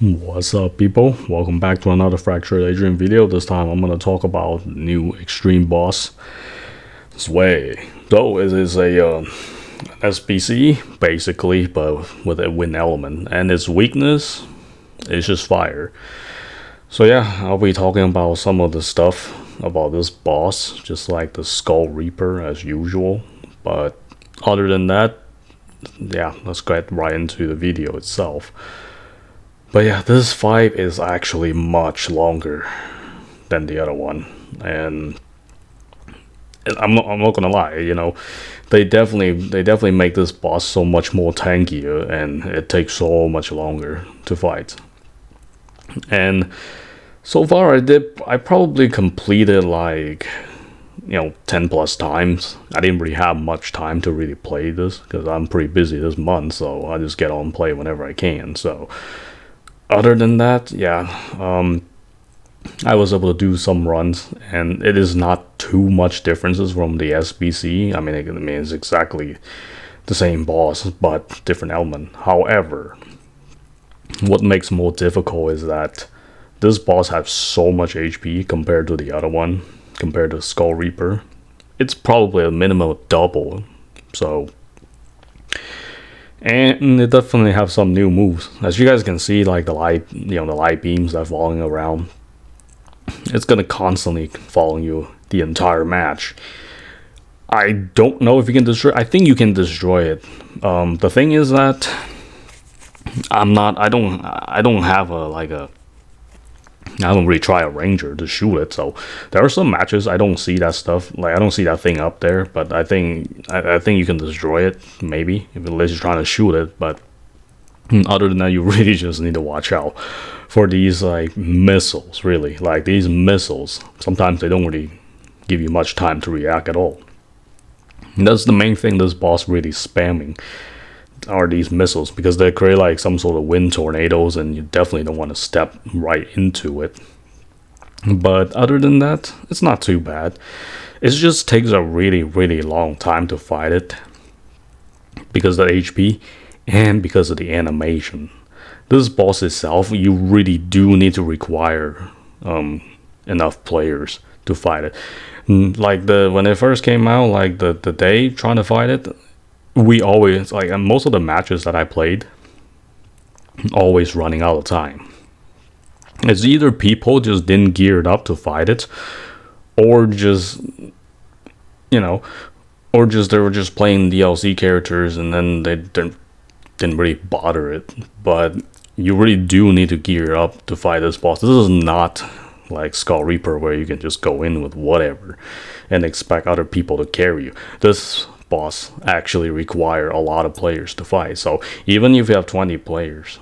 What's up, people? Welcome back to another Fractured Daydream video. This time I'm going to talk about new extreme boss, Zwei. Though it is a SPC, basically, but with a win element. And its weakness is just fire. So yeah, I'll be talking about some of the stuff about this boss, just like the Skull Reaper as usual. But other than that, yeah, let's get right into the video itself. But yeah, this fight is actually much longer than the other one, and I'm not gonna lie, they definitely make this boss so much more tankier, and it takes so much longer to fight. And so far, I probably completed like 10 plus times. I didn't really have much time to really play this because I'm pretty busy this month, so I just get on and play whenever I can. So other than that, yeah, I was able to do some runs, and it is not too much differences from the SBC. I mean, it's exactly the same boss, but different element. However, what makes more difficult is that this boss has so much HP compared to the other one, compared to Skull Reaper. It's probably a minimum of double, so... And it definitely have some new moves. As you guys can see, like the light beams that are falling around. It's gonna constantly follow you the entire match. I don't know if you can destroy. I think you can destroy it. The thing is that I don't have I don't really try a ranger to shoot it, so there are some matches I don't see that stuff. Like I don't see that thing up there, but I think you can destroy it maybe unless you're trying to shoot it. But other than that, you really just need to watch out for these like missiles. Really, like these missiles. Sometimes they don't really give you much time to react at all. And that's the main thing this boss really spamming. Are these missiles, because they create like some sort of wind tornadoes, and you definitely don't want to step right into it. But other than that, it's not too bad. It just takes a really long time to fight it because of the HP and because of the animation. This boss itself, you really do need to require enough players to fight it. Like when it first came out, like the day trying to fight it, we always, like most of the matches that I played, always running out of time. It's either people just didn't gear it up to fight it, or just or just they were just playing DLC characters and then they didn't really bother it. But you really do need to gear up to fight this boss. This is not like Skull Reaper where you can just go in with whatever and expect other people to carry you. This boss actually require a lot of players to fight. So even if you have 20 players,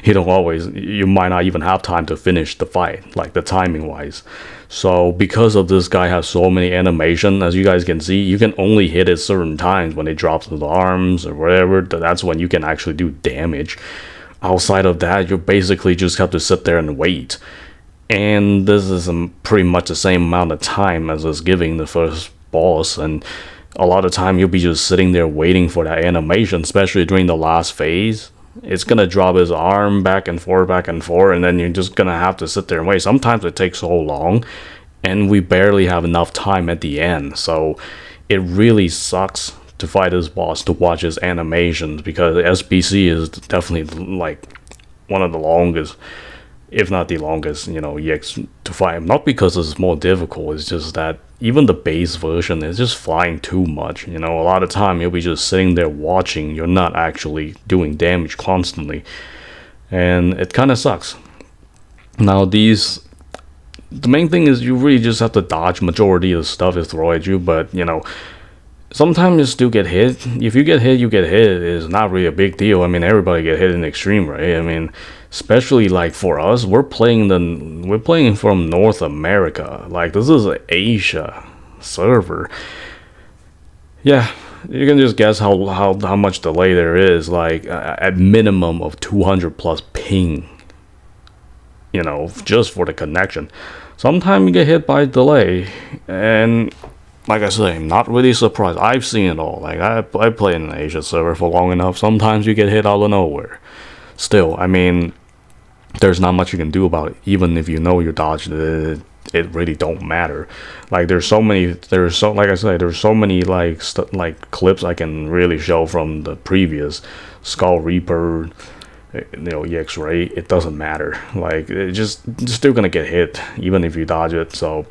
you might not even have time to finish the fight, like the timing wise. So because of this guy has so many animation, as you guys can see, you can only hit it certain times when it drops the arms or whatever. That's when you can actually do damage. Outside of that, you basically just have to sit there and wait. And this is pretty much the same amount of time as is giving the first boss, and a lot of time you'll be just sitting there waiting for that animation, especially during the last phase. It's gonna drop his arm back and forth, and then you're just gonna have to sit there and wait. Sometimes it takes so long, and we barely have enough time at the end. So it really sucks to fight this boss, to watch his animations, because the SBC is definitely like one of the longest, if not the longest, EX to fight. Not because it's more difficult, it's just that even the base version is just flying too much. A lot of time you'll be just sitting there watching, you're not actually doing damage constantly, and it kind of sucks. Now the main thing is you really just have to dodge majority of the stuff is thrown at you, but sometimes you still get hit. If you get hit, you get hit. It's not really a big deal. I mean, everybody get hit in extreme, right? I mean, especially like for us, we're playing from North America. Like this is an Asia server. Yeah, you can just guess how much delay there is. Like at minimum of 200 plus ping. Just for the connection. Sometimes you get hit by delay, and like I say, I'm not really surprised. I've seen it all. Like I play in an Asia server for long enough. Sometimes you get hit out of nowhere. still, I mean, there's not much you can do about it. Even if you know you dodged it, it really don't matter. Like like I said, there's so many like clips I can really show from the previous Skull Reaper, EX Ray. It doesn't matter. Like it just you're still gonna get hit even if you dodge it. So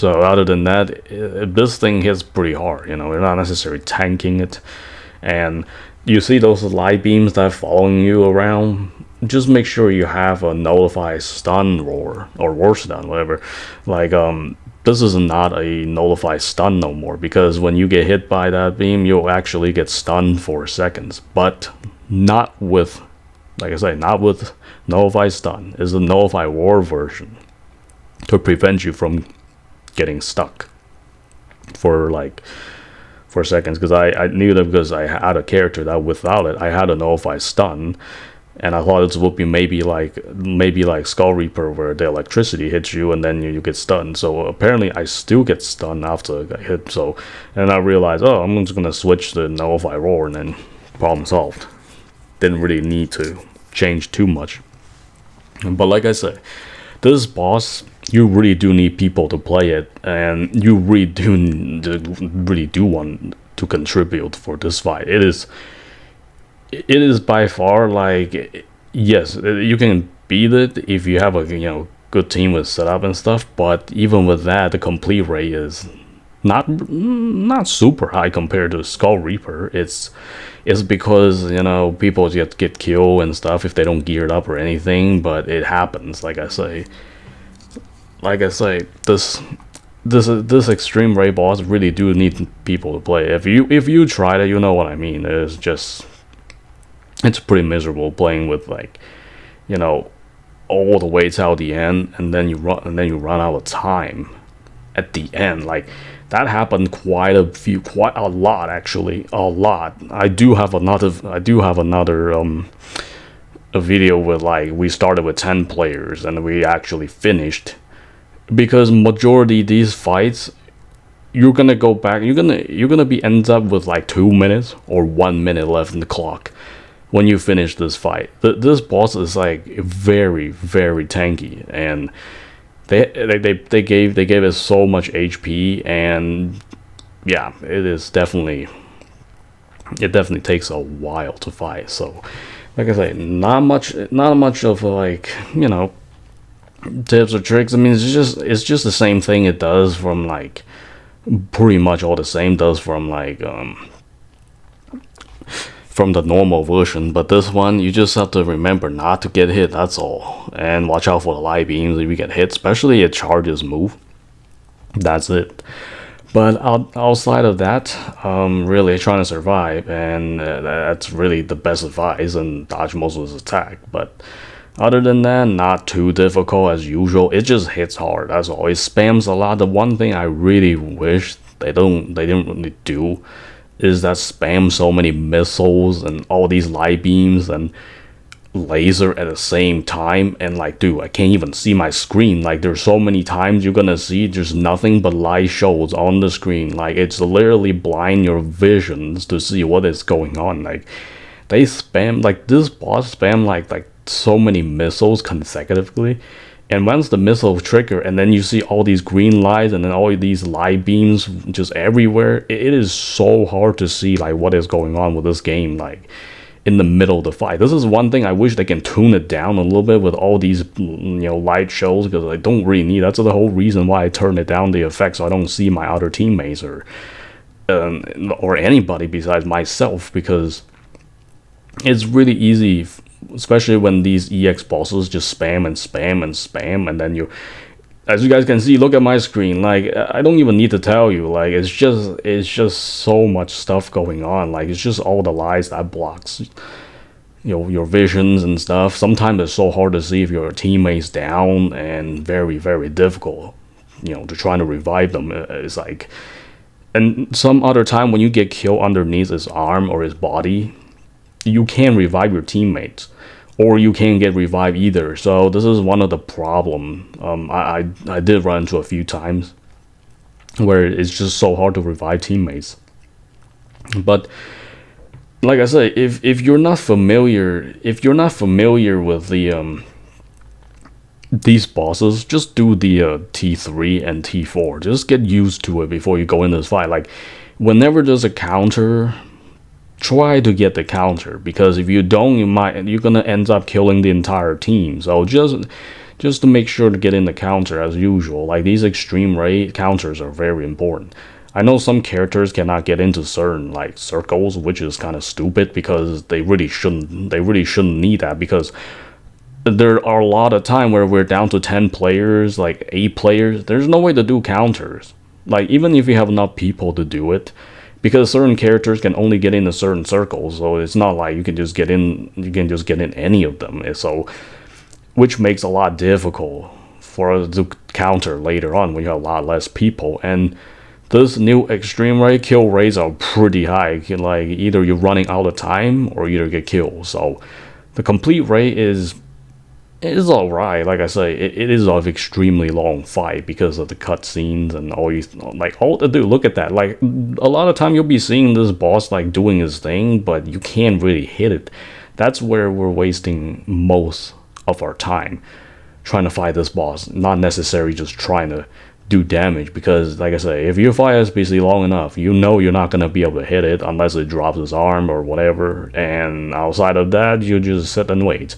other than that, this thing hits pretty hard. You're not necessarily tanking it, and you see those light beams that are following you around. Just make sure you have a notify stun roar or war stun, whatever. Like this is not a notify stun no more, because when you get hit by that beam, you'll actually get stunned for seconds, but not with, like I say, not with notify stun. It's the notify war version to prevent you from getting stuck for seconds, because I knew that because I had a character that without it I had a notify stun, and I thought it would be maybe like Skull Reaper where the electricity hits you and then you get stunned. So apparently I still get stunned after I got hit. So and I realized, oh, I'm just gonna switch to notify roar, and then problem solved. Didn't really need to change too much. But like I said, this boss, you really do need people to play it, and you really do want to contribute for this fight. It is by far, like, yes, you can beat it if you have a good team with setup and stuff, but even with that, the complete rate is not super high compared to Skull Reaper. It's because people just get killed and stuff if they don't gear it up or anything, but it happens. Like I say, this extreme raid boss really do need people to play. If you try it, you know what I mean. It's pretty miserable playing with, like, all the way till the end, and then you run out of time at the end. Like that happened quite a lot, actually, a lot. I do have another a video with, like, we started with 10 players and we actually finished, because majority of these fights you're gonna go back, you're gonna be ends up with like 2 minutes or 1 minute left in the clock when you finish this fight. This boss is like very, very tanky, and they gave it so much HP, and yeah, it definitely takes a while to fight. So like I say, not much of like tips or tricks. I mean, it's just the same thing it does from, like, pretty much all the same does from, like, from the normal version. But this one, you just have to remember not to get hit, that's all, and watch out for the light beams if you get hit, especially a charges move. That's it. But outside of that, really trying to survive, and that's really the best advice, and dodge most of his attack. But other than that, not too difficult as usual. It just hits hard, that's all. It spams a lot. The one thing I really wish they didn't really do is that spam so many missiles and all these light beams and laser at the same time. And, like, dude, I can't even see my screen. Like, there's so many times you're gonna see there's nothing but light shows on the screen. Like, it's literally blind your visions to see what is going on. Like, they spam, like, this boss spam like so many missiles consecutively, and once the missile trigger and then you see all these green lights and then all these light beams just everywhere, it is so hard to see, like, what is going on with this game, like, in the middle of the fight. This is one thing I wish they can tune it down a little bit with all these light shows, because I don't really need. That's the whole reason why I turned it down, the effect, so I don't see my other teammates or anybody besides myself, because it's really easy, especially when these EX bosses just spam and spam and spam, and then as you guys can see, look at my screen, like, I don't even need to tell you, like, it's just so much stuff going on. Like, it's just all the lights that blocks your visions and stuff. Sometimes it's so hard to see if your teammate's down, and very, very difficult to try to revive them. It's like, and some other time when you get killed underneath his arm or his body, you can't revive your teammates, or you can't get revived either. So this is one of the problem I did run into a few times, where it's just so hard to revive teammates. But like I say, if you're not familiar, with the these bosses, just do the T3 and T4. Just get used to it before you go into this fight. Like, whenever there's a counter, try to get the counter, because if you don't, you're gonna end up killing the entire team. So just to make sure to get in the counter as usual. Like, these extreme rate counters are very important. I know some characters cannot get into certain like circles, which is kind of stupid, because they really shouldn't need that, because there are a lot of time where we're down to 10 players, like 8 players. There's no way to do counters. Like, even if you have enough people to do it, because certain characters can only get into certain circles, so it's not like you can just get in any of them. So, which makes a lot difficult for us to counter later on when you have a lot less people. And this new extreme rate kill rates are pretty high. Like, either you're running out of time or you get killed. So the complete rate is alright. Like I say, it is an extremely long fight because of the cutscenes and all you like. All to do, look at that. Like, a lot of time you'll be seeing this boss like doing his thing, but you can't really hit it. That's where we're wasting most of our time, trying to fight this boss, not necessarily just trying to do damage. Because, like I say, if you fight SBC long enough, you know you're not gonna be able to hit it unless it drops his arm or whatever. And outside of that, you just sit and wait.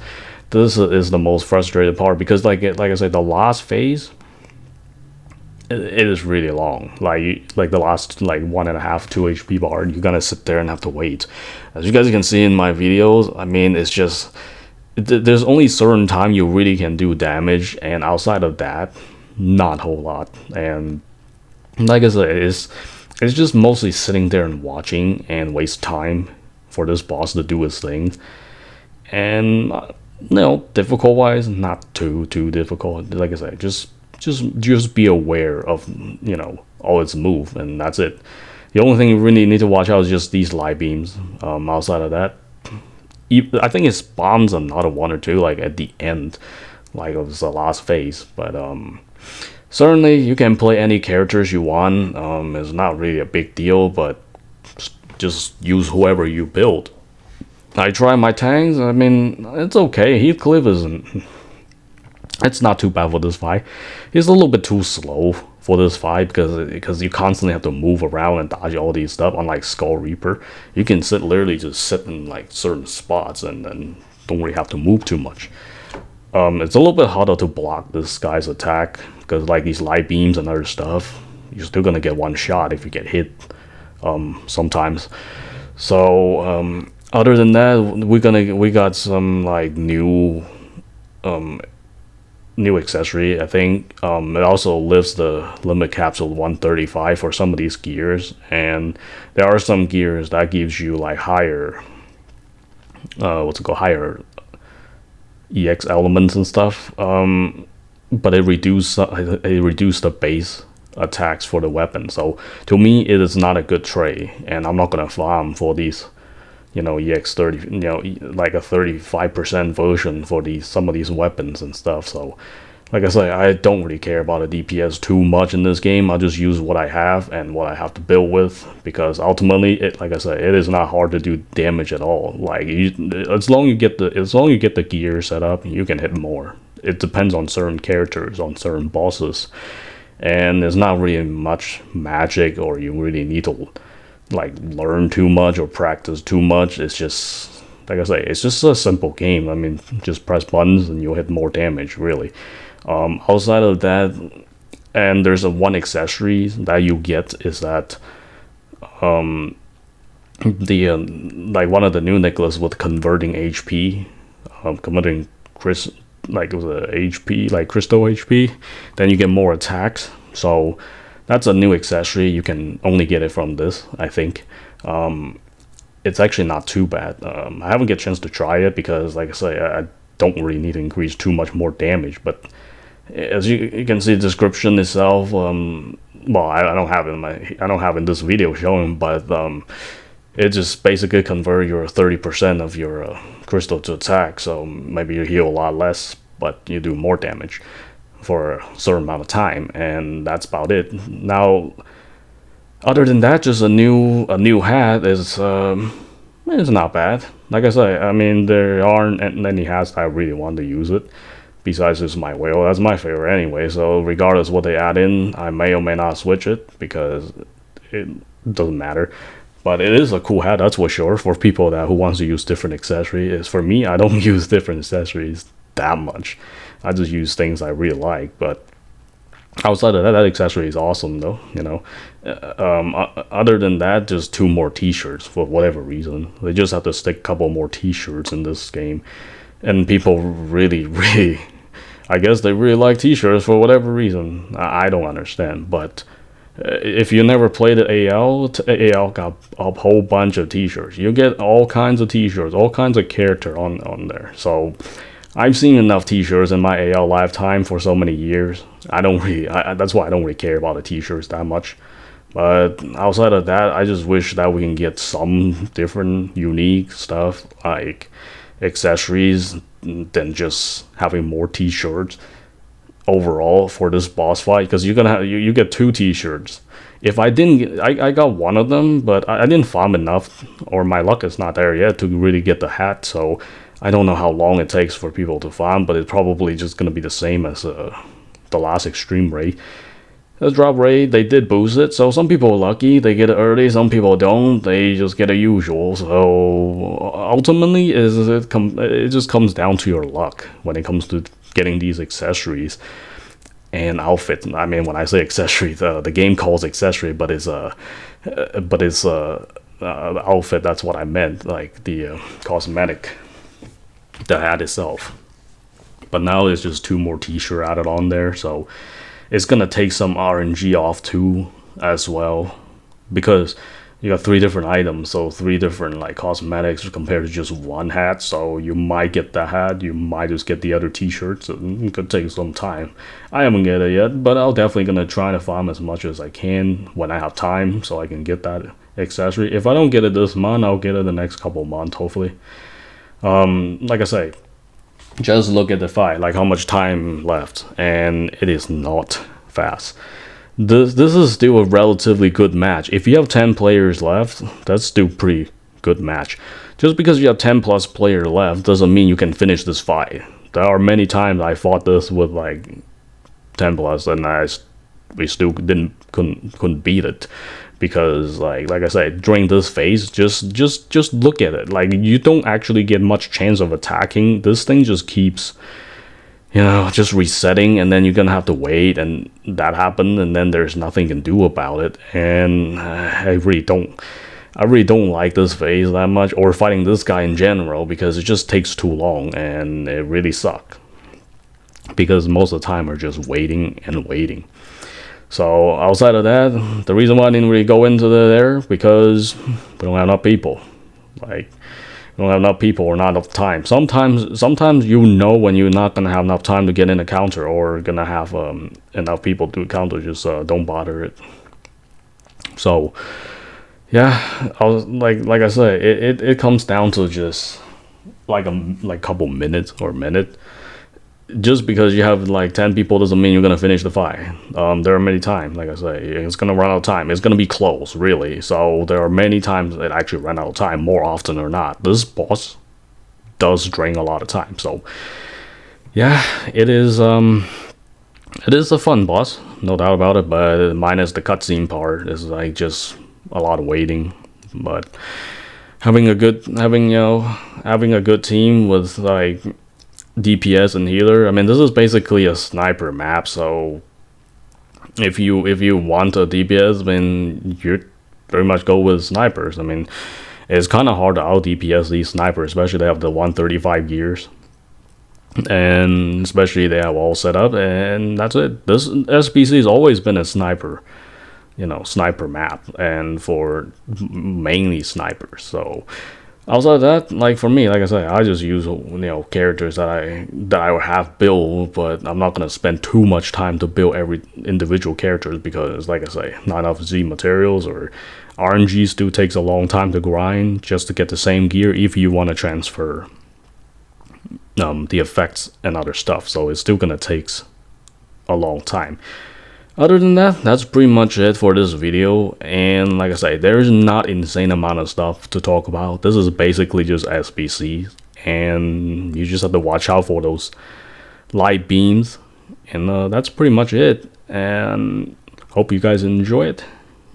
This is the most frustrating part, because like I said, the last phase, it is really long. Like the last like 1.5, 2 HP bar, you're gonna sit there and have to wait. As you guys can see in my videos, I mean, it's just there's only certain time you really can do damage, and outside of that, not a whole lot. And like I said, it's just mostly sitting there and watching and waste time for this boss to do his thing. And difficult wise, not too difficult. Like I said, just be aware of all its move, and that's it. The only thing you really need to watch out is just these light beams. Outside of that, I think it spawns another one or two like at the end, like of the last phase. But certainly you can play any characters you want. It's not really a big deal, but just use whoever you build. I try my tanks. I mean, it's okay. Heathcliff isn't. It's not too bad for this fight. He's a little bit too slow for this fight, because you constantly have to move around and dodge all these stuff. Unlike Skull Reaper, you can literally just sit in like certain spots and then don't really have to move too much. It's a little bit harder to block this guy's attack, because like these light beams and other stuff, you're still gonna get one shot if you get hit. Sometimes. So other than that, we got some like new accessory. I think it also lifts the limit capsule 135 for some of these gears, and there are some gears that gives you like higher higher EX elements and stuff, but it reduced the base attacks for the weapon. So to me, it is not a good trade, and I'm not gonna farm for these EX30, like a 35% version for some of these weapons and stuff. So like I say, I don't really care about the DPS too much in this game. I'll just use what I have and what I have to build with, because ultimately, like I said, it is not hard to do damage at all. Like, as long as you get the gear set up, you can hit more. It depends on certain characters, on certain bosses, and there's not really much magic, or you really need to like learn too much or practice too much. It's just, like I say, it's just a simple game. I mean, just press buttons and you'll hit more damage, really. Outside of that, and there's one accessory that you get, is that the like one of the new necklaces with converting HP, converting like it was a HP, like crystal HP, then you get more attacks. So that's a new accessory. You can only get it from this, I think. It's actually not too bad. I haven't get a chance to try it, because like I say, I don't really need to increase too much more damage. But as you can see, the description itself, well, I don't have it in this video showing, but it just basically convert your 30% of your crystal to attack. So maybe you heal a lot less, but you do more damage for a certain amount of time, and that's about it. Now, other than that, just a new hat is It's not bad. Like I say, I mean, there aren't any hats that I really want to use it. Besides just my whale, that's my favorite anyway. So regardless what they add in, I may or may not switch it because it doesn't matter. But it is a cool hat, that's for sure. For people that who wants to use different accessories, for me, I don't use different accessories that much. I just use things I really like. But outside of that, that accessory is awesome though. Other than that, just two more T-shirts for whatever reason. They just have to stick a couple more T-shirts in this game, and people really, really, I guess they really like T-shirts for whatever reason. I don't understand, but. If you never played the AL got a whole bunch of T-shirts. You get all kinds of T-shirts, all kinds of character on there. So I've seen enough T-shirts in my AL lifetime for so many years. I don't really. That's why I don't really care about the T-shirts that much. But outside of that, I just wish that we can get some different, unique stuff like accessories than just having more T-shirts overall for this boss fight, because you're gonna have you get two T-shirts. If I didn't get, I got one of them, but I didn't farm enough, or my luck is not there yet to really get the hat. So I don't know how long it takes for people to farm, but it's probably just gonna be the same as the last extreme raid. The drop rate, they did boost it, so some people are lucky, they get it early, some people don't, they just get a usual. So ultimately, it just comes down to your luck when it comes to getting these accessories and outfit. I mean, when I say accessory, the game calls accessory, but it's outfit. That's what I meant, like the cosmetic, the hat itself. But now there's just two more T-shirt added on there, so it's gonna take some RNG off too as well, because you got three different items, so three different like cosmetics compared to just one hat. So you might get the hat, you might just get the other T-shirts. It could take some time. I haven't get it yet, but I'll definitely gonna try to farm as much as I can when I have time, so I can get that accessory. If I don't get it this month, I'll get it the next couple months hopefully. Like I say, just look at the fight, like how much time left, and it is not fast. This is still a relatively good match. If you have 10 players left, that's still pretty good match. Just because you have 10 plus players left doesn't mean you can finish this fight. There are many times I fought this with like 10 plus and we still couldn't beat it, because like I said, during this phase, just look at it. Like, you don't actually get much chance of attacking. This thing just keeps just resetting, and then you're gonna have to wait, and that happened, and then there's nothing you can do about it. And I really don't like this phase that much, or fighting this guy in general, because it just takes too long, and it really sucks. Because most of the time we're just waiting and waiting. So outside of that, the reason why I didn't really go into there, because we don't have enough people. Like, you don't have enough people or not enough time. Sometimes when you're not gonna have enough time to get in a counter, or gonna have enough people to counter, just don't bother it. So yeah, I was like I said, it comes down to just like a couple minutes or minute. Just because you have like 10 people doesn't mean you're gonna finish the fight. There are many times, like I say, it's gonna run out of time. It's gonna be close, really. So there are many times it actually ran out of time, more often or not. This boss does drain a lot of time. So yeah, it is a fun boss, no doubt about it. But minus the cutscene part, is like just a lot of waiting. But having a good team with like DPS and healer. I mean, this is basically a sniper map, so if you want a DPS, then you very much go with snipers. I mean, it's kind of hard to out DPS these snipers, especially they have the 135 gears, and especially they have all set up, and that's it. This SPC has always been a sniper map, and for mainly snipers. So outside of that, like for me, like I said, I just use characters that I have built, but I'm not gonna spend too much time to build every individual characters, because like I say, not enough Z materials, or RNG still takes a long time to grind just to get the same gear if you want to transfer the effects and other stuff. So it's still gonna take a long time. Other than that, that's pretty much it for this video. And like I say, there is not insane amount of stuff to talk about. This is basically just SBC, and you just have to watch out for those light beams. And that's pretty much it. And hope you guys enjoy it.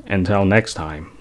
Until next time.